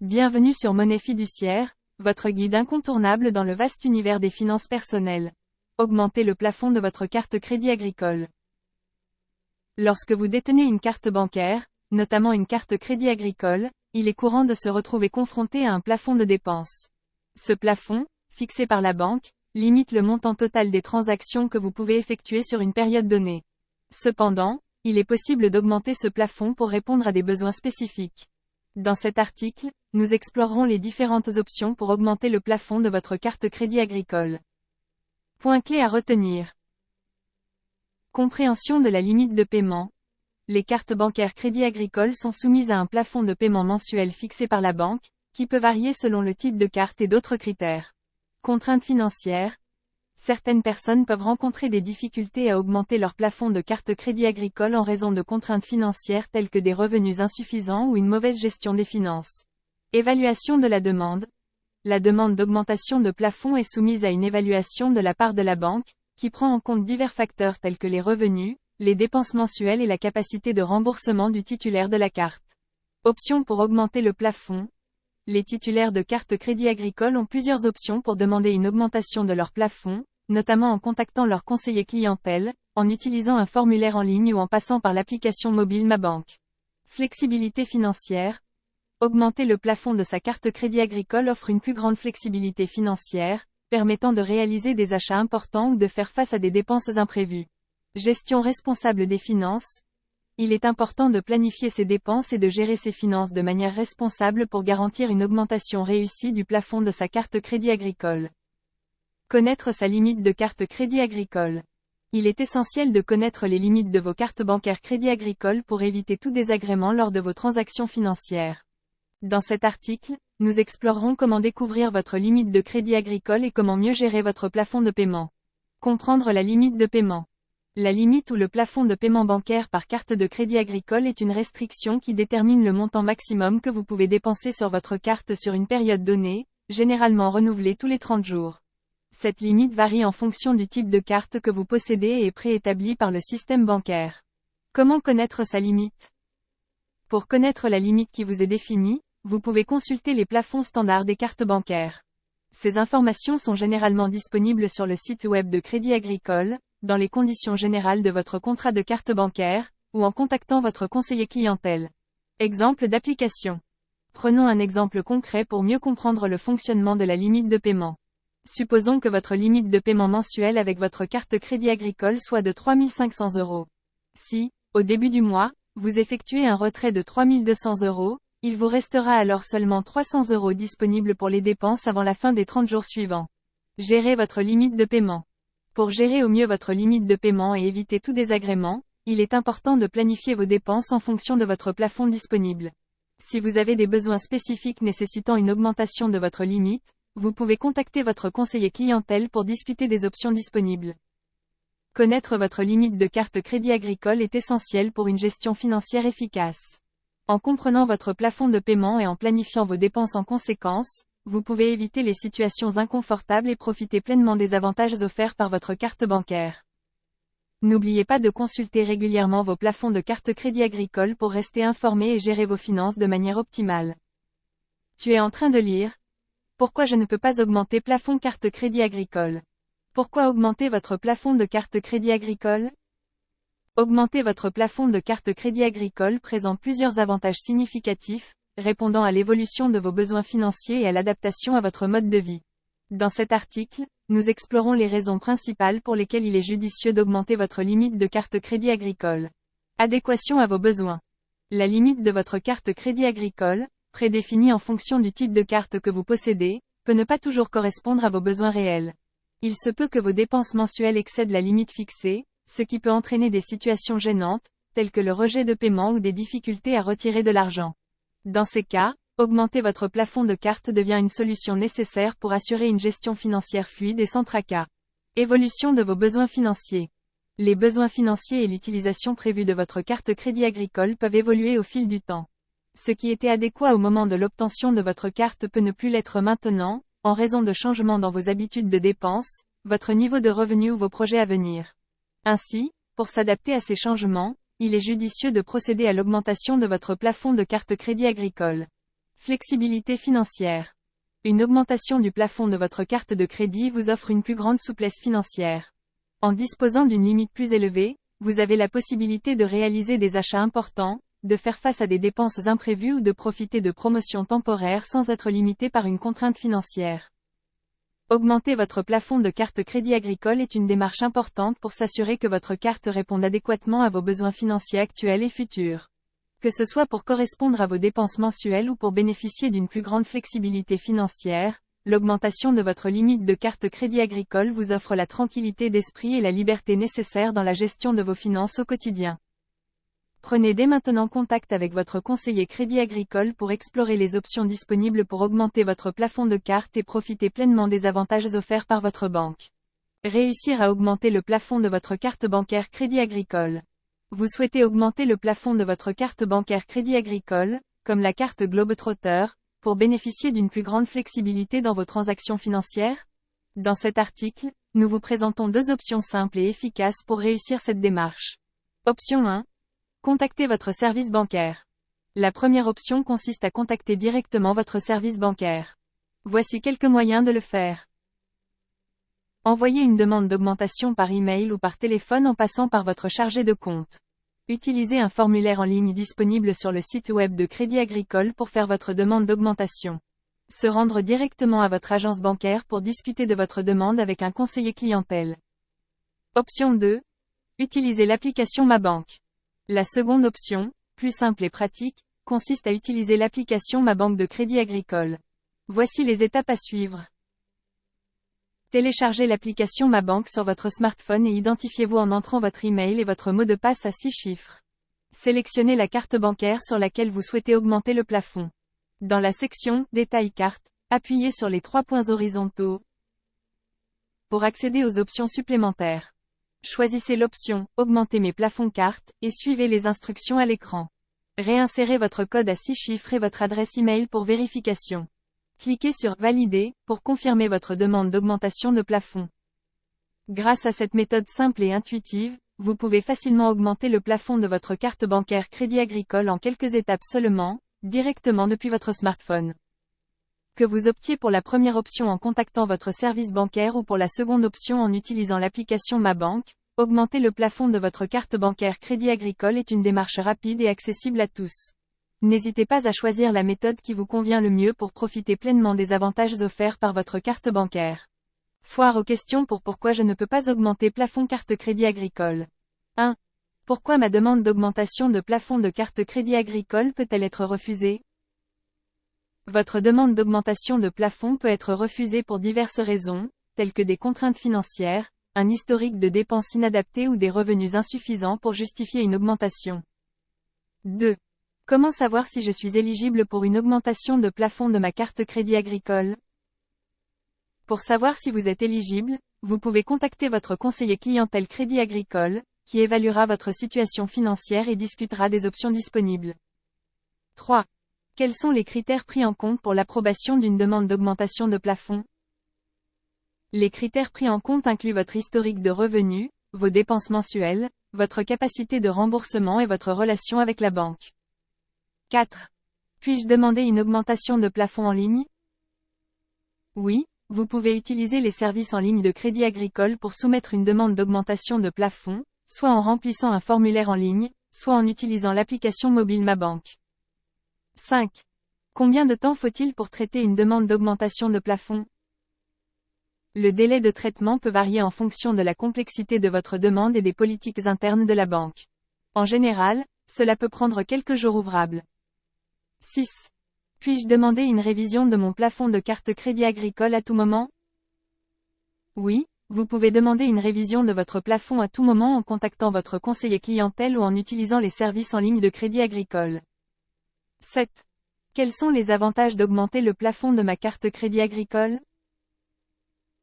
Bienvenue sur Monnaie Fiduciaire, votre guide incontournable dans le vaste univers des finances personnelles. Augmentez le plafond de votre carte Crédit Agricole. Lorsque vous détenez une carte bancaire, notamment une carte Crédit Agricole, il est courant de se retrouver confronté à un plafond de dépenses. Ce plafond, fixé par la banque, limite le montant total des transactions que vous pouvez effectuer sur une période donnée. Cependant, il est possible d'augmenter ce plafond pour répondre à des besoins spécifiques. Dans cet article, nous explorerons les différentes options pour augmenter le plafond de votre carte Crédit Agricole. Point clé à retenir. Compréhension de la limite de paiement. Les cartes bancaires Crédit Agricole sont soumises à un plafond de paiement mensuel fixé par la banque, qui peut varier selon le type de carte et d'autres critères. Contraintes financières. Certaines personnes peuvent rencontrer des difficultés à augmenter leur plafond de carte Crédit Agricole en raison de contraintes financières telles que des revenus insuffisants ou une mauvaise gestion des finances. Évaluation de la demande. La demande d'augmentation de plafond est soumise à une évaluation de la part de la banque, qui prend en compte divers facteurs tels que les revenus, les dépenses mensuelles et la capacité de remboursement du titulaire de la carte. Options pour augmenter le plafond. Les titulaires de carte Crédit Agricole ont plusieurs options pour demander une augmentation de leur plafond, notamment en contactant leur conseiller clientèle, en utilisant un formulaire en ligne ou en passant par l'application mobile MaBank. Flexibilité financière. Augmenter le plafond de sa carte Crédit Agricole offre une plus grande flexibilité financière, permettant de réaliser des achats importants ou de faire face à des dépenses imprévues. Gestion responsable des finances. Il est important de planifier ses dépenses et de gérer ses finances de manière responsable pour garantir une augmentation réussie du plafond de sa carte Crédit Agricole. Connaître sa limite de carte Crédit Agricole. Il est essentiel de connaître les limites de vos cartes bancaires Crédit Agricole pour éviter tout désagrément lors de vos transactions financières. Dans cet article, nous explorerons comment découvrir votre limite de Crédit Agricole et comment mieux gérer votre plafond de paiement. Comprendre la limite de paiement. La limite ou le plafond de paiement bancaire par carte de Crédit Agricole est une restriction qui détermine le montant maximum que vous pouvez dépenser sur votre carte sur une période donnée, généralement renouvelée tous les 30 jours. Cette limite varie en fonction du type de carte que vous possédez et est préétablie par le système bancaire. Comment connaître sa limite? Pour connaître la limite qui vous est définie, vous pouvez consulter les plafonds standards des cartes bancaires. Ces informations sont généralement disponibles sur le site web de Crédit Agricole, dans les conditions générales de votre contrat de carte bancaire, ou en contactant votre conseiller clientèle. Exemple d'application. Prenons un exemple concret pour mieux comprendre le fonctionnement de la limite de paiement. Supposons que votre limite de paiement mensuel avec votre carte Crédit Agricole soit de 3 500 €. Si, au début du mois, vous effectuez un retrait de 3 200 €, il vous restera alors seulement 300 € disponibles pour les dépenses avant la fin des 30 jours suivants. Gérez votre limite de paiement. Pour gérer au mieux votre limite de paiement et éviter tout désagrément, il est important de planifier vos dépenses en fonction de votre plafond disponible. Si vous avez des besoins spécifiques nécessitant une augmentation de votre limite, vous pouvez contacter votre conseiller clientèle pour discuter des options disponibles. Connaître votre limite de carte Crédit Agricole est essentiel pour une gestion financière efficace. En comprenant votre plafond de paiement et en planifiant vos dépenses en conséquence, vous pouvez éviter les situations inconfortables et profiter pleinement des avantages offerts par votre carte bancaire. N'oubliez pas de consulter régulièrement vos plafonds de carte Crédit Agricole pour rester informé et gérer vos finances de manière optimale. Tu es en train de lire « Pourquoi je ne peux pas augmenter plafond carte Crédit Agricole ?» Pourquoi augmenter votre plafond de carte Crédit Agricole? Augmenter votre plafond de carte Crédit Agricole présente plusieurs avantages significatifs, répondant à l'évolution de vos besoins financiers et à l'adaptation à votre mode de vie. Dans cet article, nous explorons les raisons principales pour lesquelles il est judicieux d'augmenter votre limite de carte Crédit Agricole. Adéquation à vos besoins. La limite de votre carte Crédit Agricole, prédéfinie en fonction du type de carte que vous possédez, peut ne pas toujours correspondre à vos besoins réels. Il se peut que vos dépenses mensuelles excèdent la limite fixée, ce qui peut entraîner des situations gênantes, telles que le rejet de paiement ou des difficultés à retirer de l'argent. Dans ces cas, augmenter votre plafond de carte devient une solution nécessaire pour assurer une gestion financière fluide et sans tracas. Évolution de vos besoins financiers. Les besoins financiers et l'utilisation prévue de votre carte Crédit Agricole peuvent évoluer au fil du temps. Ce qui était adéquat au moment de l'obtention de votre carte peut ne plus l'être maintenant, en raison de changements dans vos habitudes de dépenses, votre niveau de revenu ou vos projets à venir. Ainsi, pour s'adapter à ces changements, il est judicieux de procéder à l'augmentation de votre plafond de carte Crédit Agricole. Flexibilité financière. Une augmentation du plafond de votre carte de crédit vous offre une plus grande souplesse financière. En disposant d'une limite plus élevée, vous avez la possibilité de réaliser des achats importants, de faire face à des dépenses imprévues ou de profiter de promotions temporaires sans être limité par une contrainte financière. Augmenter votre plafond de carte Crédit Agricole est une démarche importante pour s'assurer que votre carte réponde adéquatement à vos besoins financiers actuels et futurs. Que ce soit pour correspondre à vos dépenses mensuelles ou pour bénéficier d'une plus grande flexibilité financière, l'augmentation de votre limite de carte Crédit Agricole vous offre la tranquillité d'esprit et la liberté nécessaire dans la gestion de vos finances au quotidien. Prenez dès maintenant contact avec votre conseiller Crédit Agricole pour explorer les options disponibles pour augmenter votre plafond de carte et profiter pleinement des avantages offerts par votre banque. Réussir à augmenter le plafond de votre carte bancaire Crédit Agricole. Vous souhaitez augmenter le plafond de votre carte bancaire Crédit Agricole, comme la carte Globetrotter, pour bénéficier d'une plus grande flexibilité dans vos transactions financières? Dans cet article, nous vous présentons deux options simples et efficaces pour réussir cette démarche. Option 1. Contactez votre service bancaire. La première option consiste à contacter directement votre service bancaire. Voici quelques moyens de le faire. Envoyez une demande d'augmentation par email ou par téléphone en passant par votre chargé de compte. Utilisez un formulaire en ligne disponible sur le site web de Crédit Agricole pour faire votre demande d'augmentation. Se rendre directement à votre agence bancaire pour discuter de votre demande avec un conseiller clientèle. Option 2. Utilisez l'application Ma Banque. La seconde option, plus simple et pratique, consiste à utiliser l'application Ma Banque de Crédit Agricole. Voici les étapes à suivre. Téléchargez l'application Ma Banque sur votre smartphone et identifiez-vous en entrant votre email et votre mot de passe à 6 chiffres. Sélectionnez la carte bancaire sur laquelle vous souhaitez augmenter le plafond. Dans la section « Détails carte », appuyez sur les 3 points horizontaux pour accéder aux options supplémentaires. Choisissez l'option « Augmenter mes plafonds cartes » et suivez les instructions à l'écran. Réinsérez votre code à 6 chiffres et votre adresse email pour vérification. Cliquez sur « Valider » pour confirmer votre demande d'augmentation de plafond. Grâce à cette méthode simple et intuitive, vous pouvez facilement augmenter le plafond de votre carte bancaire Crédit Agricole en quelques étapes seulement, directement depuis votre smartphone. Que vous optiez pour la première option en contactant votre service bancaire ou pour la seconde option en utilisant l'application Ma Banque, augmenter le plafond de votre carte bancaire Crédit Agricole est une démarche rapide et accessible à tous. N'hésitez pas à choisir la méthode qui vous convient le mieux pour profiter pleinement des avantages offerts par votre carte bancaire. Foire aux questions pour pourquoi je ne peux pas augmenter plafond carte Crédit Agricole. 1. Pourquoi ma demande d'augmentation de plafond de carte Crédit Agricole peut-elle être refusée? Votre demande d'augmentation de plafond peut être refusée pour diverses raisons, telles que des contraintes financières, un historique de dépenses inadaptées ou des revenus insuffisants pour justifier une augmentation. 2. Comment savoir si je suis éligible pour une augmentation de plafond de ma carte Crédit Agricole? Pour savoir si vous êtes éligible, vous pouvez contacter votre conseiller clientèle Crédit Agricole, qui évaluera votre situation financière et discutera des options disponibles. 3. Quels sont les critères pris en compte pour l'approbation d'une demande d'augmentation de plafond? Les critères pris en compte incluent votre historique de revenus, vos dépenses mensuelles, votre capacité de remboursement et votre relation avec la banque. 4. Puis-je demander une augmentation de plafond en ligne? Oui, vous pouvez utiliser les services en ligne de Crédit Agricole pour soumettre une demande d'augmentation de plafond, soit en remplissant un formulaire en ligne, soit en utilisant l'application mobile Ma Banque. 5. Combien de temps faut-il pour traiter une demande d'augmentation de plafond? Le délai de traitement peut varier en fonction de la complexité de votre demande et des politiques internes de la banque. En général, cela peut prendre quelques jours ouvrables. 6. Puis-je demander une révision de mon plafond de carte Crédit Agricole à tout moment? Oui, vous pouvez demander une révision de votre plafond à tout moment en contactant votre conseiller clientèle ou en utilisant les services en ligne de Crédit Agricole. 7. Quels sont les avantages d'augmenter le plafond de ma carte Crédit Agricole?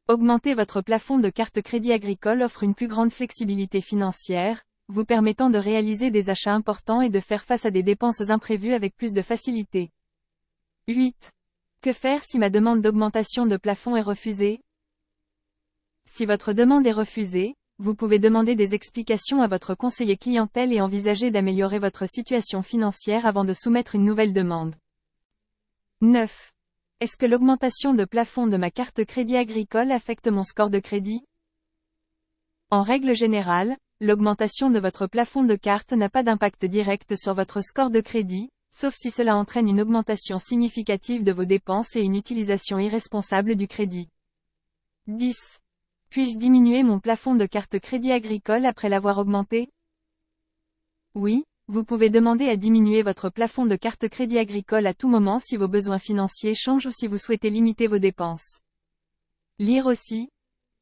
Augmenter votre plafond de carte Crédit Agricole offre une plus grande flexibilité financière, vous permettant de réaliser des achats importants et de faire face à des dépenses imprévues avec plus de facilité. 8. Que faire si ma demande d'augmentation de plafond est refusée? Si votre demande est refusée, vous pouvez demander des explications à votre conseiller clientèle et envisager d'améliorer votre situation financière avant de soumettre une nouvelle demande. 9. Est-ce que l'augmentation de plafond de ma carte Crédit Agricole affecte mon score de crédit? En règle générale, l'augmentation de votre plafond de carte n'a pas d'impact direct sur votre score de crédit, sauf si cela entraîne une augmentation significative de vos dépenses et une utilisation irresponsable du crédit. 10. Puis-je diminuer mon plafond de carte Crédit Agricole après l'avoir augmenté? Oui, vous pouvez demander à diminuer votre plafond de carte Crédit Agricole à tout moment si vos besoins financiers changent ou si vous souhaitez limiter vos dépenses. Lire aussi.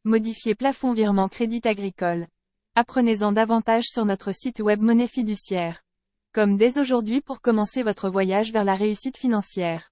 Modifier plafond virement Crédit Agricole. Apprenez-en davantage sur notre site web Monnaie Fiduciaire. Comme dès aujourd'hui pour commencer votre voyage vers la réussite financière.